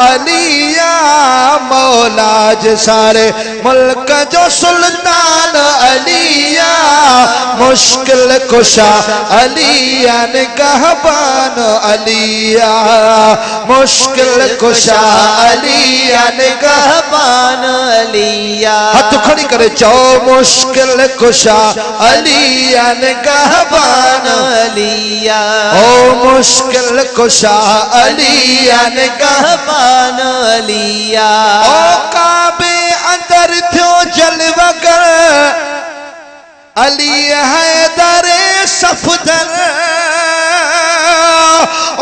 अलिया मौलाज सारे मुल्क जो सुल्तान अलिया मुश्किल कुशा अलिया निगहबान अलिया मुश्किल कुशा अलिया निगहबान अलिया हाथ खड़ी करे चो मुश्किल कुशा अलिया निगहबान अलिया ओ मुश्किल कुशा अलिया निगहबान अलिया ओ काबे अंदर थो जलवगर अली हैदर सफदर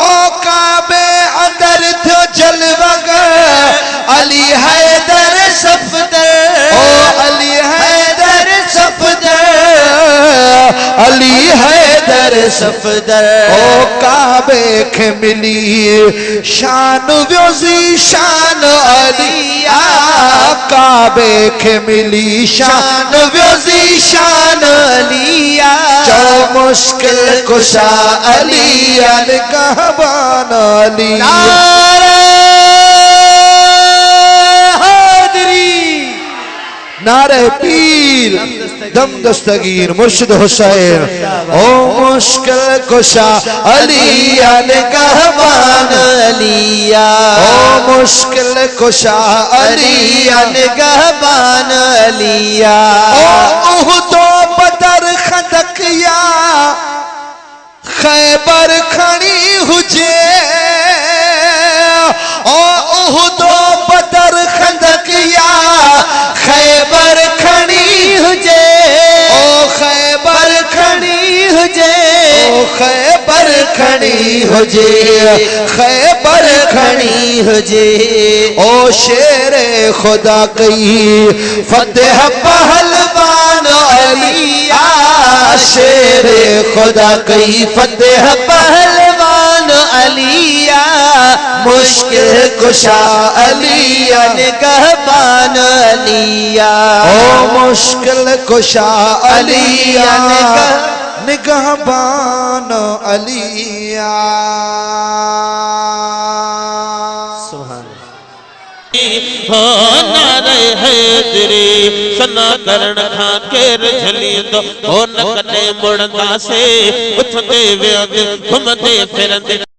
ओ काबे अंदर थो जलवगर अली हैदर सफदर ओ अली हैदर सफदर अली हैदर सफदर ओ काबे के मिली शान व्योजी शान अलिया काबे के मिली शान व्योजी शान अलिया जो मुश्किल कुशा अलिया निगहबान अलिया नारे पीर दम दस्तगीर मुर्शिद हुसैन ओ मुश्किल कुशा अलिया निगहबान अलिया ओ मुश्किल कुशा अलिया निगहबान अलिया ओ उहदो बदर खदकिया खैबर खड़ी हुजे ओ उहदो बदर खदकिया खैबर खड़ी हुजे ओ खैबर खड़ी हुजे ओ खैबर खड़ी हुजे खैबर खड़ी हुजे ओ शेरे खुदा कही फतेह पहलवान अलिया शेरे खुदा कही फतेह पहलवान अलिया मुश्किल कुशा अलिया निगहबान अलिया ओ मुश्किल कुशा अलिया निगहबान अलिया हो नारे हैदरी सना करण खां केर झलींदो हो न कने मुड़दा से उठदे वेंदे घुमदे फिरंदे